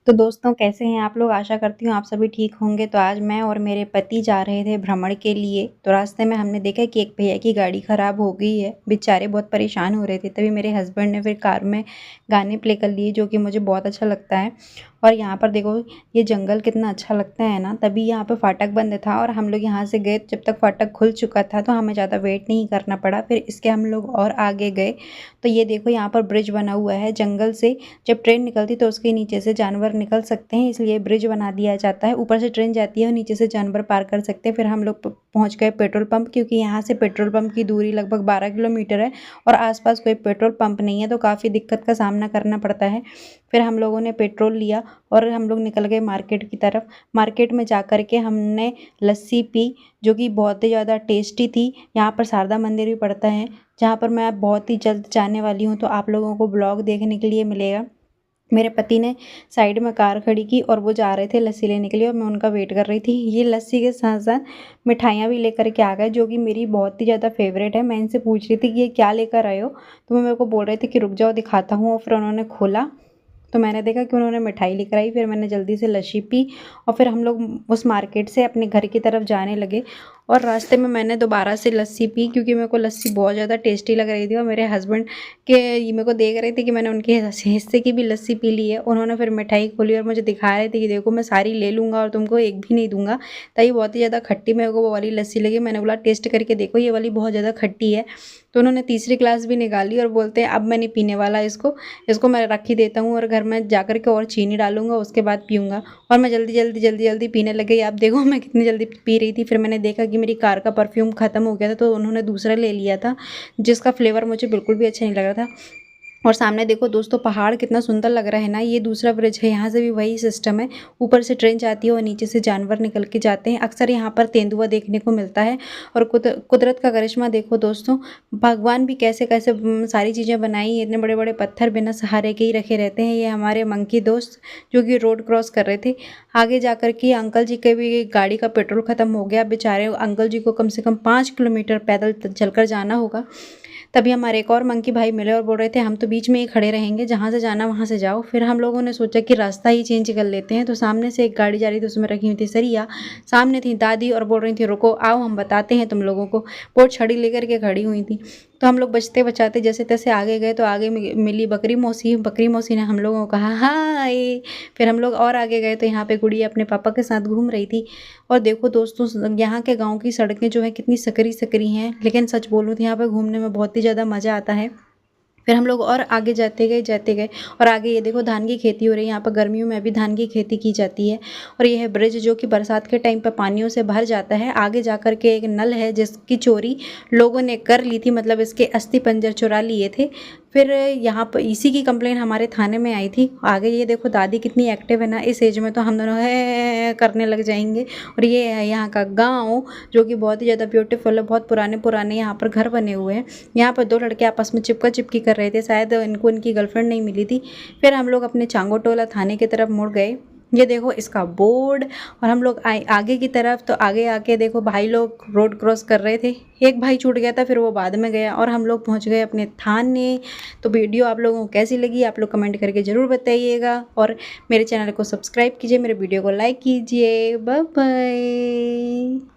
तो दोस्तों कैसे हैं आप लोग? आशा करती हूँ आप सभी ठीक होंगे। तो आज मैं और मेरे पति जा रहे थे भ्रमण के लिए। तो रास्ते में हमने देखा कि एक भैया की गाड़ी ख़राब हो गई है। बेचारे बहुत परेशान हो रहे थे। तभी मेरे हस्बैंड ने फिर कार में गाने प्ले कर लिए, जो कि मुझे बहुत अच्छा लगता है। और यहाँ पर देखो, ये जंगल कितना अच्छा लगता है ना। तभी यहाँ पर फाटक बंद था और हम लोग यहाँ से गए जब तक फाटक खुल चुका था, तो हमें ज़्यादा वेट नहीं करना पड़ा। फिर इसके हम लोग और आगे गए। तो ये देखो, यहाँ पर ब्रिज बना हुआ है जंगल से। जब ट्रेन निकलती तो उसके नीचे से जानवर निकल सकते हैं, इसलिए ब्रिज बना दिया जाता है। ऊपर से ट्रेन जाती है और नीचे से जानवर पार कर सकते हैं। फिर हम लोग पहुंच गए पेट्रोल पंप, क्योंकि यहाँ से पेट्रोल पंप की दूरी लगभग 12 किलोमीटर है और आसपास कोई पेट्रोल पंप नहीं है, तो काफ़ी दिक्कत का सामना करना पड़ता है। फिर हम लोगों ने पेट्रोल लिया और हम लोग निकल गए मार्केट की तरफ। मार्केट में जा कर के हमने लस्सी पी, जो कि बहुत ही ज़्यादा टेस्टी थी। यहाँ पर शारदा मंदिर भी पड़ता है, जहाँ पर मैं बहुत ही जल्द जाने वाली हूँ, तो आप लोगों को ब्लॉग देखने के लिए मिलेगा। मेरे पति ने साइड में कार खड़ी की और वो जा रहे थे लस्सी लेने के लिए और मैं उनका वेट कर रही थी। ये लस्सी के साथ साथ मिठाइयाँ भी लेकर के आ गए, जो कि मेरी बहुत ही ज़्यादा फेवरेट है। मैं इनसे पूछ रही थी कि ये क्या लेकर आए हो, तो वो मेरे को बोल रहे थे कि रुक जाओ दिखाता हूँ। और फिर उन्होंने खोला तो मैंने देखा कि उन्होंने मिठाई लेकर आई। फिर मैंने जल्दी से लस्सी पी और फिर हम लोग उस मार्केट से अपने घर की तरफ जाने लगे। और रास्ते में मैंने दोबारा से लस्सी पी, क्योंकि मेरे को लस्सी बहुत ज़्यादा टेस्टी लग रही थी। और मेरे हस्बैंड के ये मेरे को देख रहे थे कि मैंने उनके हिस्से की भी लस्सी पी ली है। उन्होंने फिर मिठाई खोली और मुझे दिखा रहे थे कि देखो, मैं सारी ले लूँगा और तुमको एक भी नहीं दूंगा। ताकि बहुत ही ज़्यादा खट्टी मेरे को वो वाली लस्सी लगी। मैंने बोला टेस्ट करके देखो, ये वाली बहुत ज़्यादा खट्टी है। तो उन्होंने तीसरी ग्लास भी निकाली और बोलते हैं अब मैं नहीं पीने वाला इसको, इसको मैं रख ही देता हूँ और घर में जाकर के और चीनी डालूंगा, उसके बाद पीऊँगा। और मैं जल्दी पीने लग गई। आप देखो मैं कितनी जल्दी पी रही थी। फिर मैंने देखा कि मेरी कार का परफ्यूम ख़त्म हो गया था, तो उन्होंने दूसरा ले लिया था, जिसका फ्लेवर मुझे बिल्कुल भी अच्छा नहीं लग रहा था। और सामने देखो दोस्तों, पहाड़ कितना सुंदर लग रहा है ना। ये दूसरा ब्रिज है, यहाँ से भी वही सिस्टम है। ऊपर से ट्रेन जाती है और नीचे से जानवर निकल के जाते हैं। अक्सर यहाँ पर तेंदुआ देखने को मिलता है। और कुदरत का करिश्मा देखो दोस्तों, भगवान भी कैसे कैसे सारी चीज़ें बनाई। इतने बड़े बड़े पत्थर बिना सहारे के ही रखे रहते हैं। ये हमारे मंकी दोस्त जो कि रोड क्रॉस कर रहे थे। आगे जा कर के अंकल जी के भी गाड़ी का पेट्रोल ख़त्म हो गया। बेचारे अंकल जी को कम से कम 5 किलोमीटर पैदल चलकर जाना होगा। तभी हमारे एक और मंकी भाई मिले और बोल रहे थे हम तो बीच में ही खड़े रहेंगे, जहाँ से जाना वहाँ से जाओ। फिर हम लोगों ने सोचा कि रास्ता ही चेंज कर लेते हैं। तो सामने से एक गाड़ी जा रही थी, उसमें रखी हुई थी सरिया। सामने थी दादी और बोल रही थी रुको आओ हम बताते हैं तुम लोगों को। वो छड़ी लेकर के खड़ी हुई थी। तो हम लोग बचते बचाते जैसे तैसे आगे गए, तो आगे मिली बकरी मौसी। बकरी मौसी ने हम लोगों को कहा हाय। फिर हम लोग और आगे गए, तो यहाँ पे गुड़िया अपने पापा के साथ घूम रही थी। और देखो दोस्तों, यहाँ के गांव की सड़कें जो है कितनी सकरी सकरी हैं, लेकिन सच बोलूँ तो यहाँ पे घूमने में बहुत ही ज़्यादा मज़ा आता है। फिर हम लोग और आगे जाते गए और आगे ये देखो धान की खेती हो रही है। यहाँ पर गर्मियों में भी धान की खेती की जाती है। और यह है ब्रिज, जो कि बरसात के टाइम पर पानियों से भर जाता है। आगे जा कर के एक नल है, जिसकी चोरी लोगों ने कर ली थी, मतलब इसके अस्थि पंजर चुरा लिए थे। फिर यहाँ पर इसी की कंप्लेन हमारे थाने में आई थी। आगे ये देखो दादी कितनी एक्टिव है ना, इस एज में तो हम दोनों है करने लग जाएंगे। और ये है यहाँ का गाँव, जो कि बहुत ही ज़्यादा ब्यूटीफुल है। बहुत पुराने पुराने यहाँ पर घर बने हुए हैं। यहाँ पर दो लड़के आपस में चिपका चिपकी कर रहे थे, शायद इनको इनकी गर्लफ्रेंड नहीं मिली थी। फिर हम लोग अपने चांगोटोला थाने की तरफ मुड़ गए। ये देखो इसका बोर्ड। और हम लोग आए आगे की तरफ, तो आगे आके देखो भाई लोग रोड क्रॉस कर रहे थे। एक भाई छूट गया था, फिर वो बाद में गया और हम लोग पहुंच गए अपने थाने। तो वीडियो आप लोगों को कैसी लगी आप लोग कमेंट करके ज़रूर बताइएगा। और मेरे चैनल को सब्सक्राइब कीजिए, मेरे वीडियो को लाइक कीजिए। Bye bye.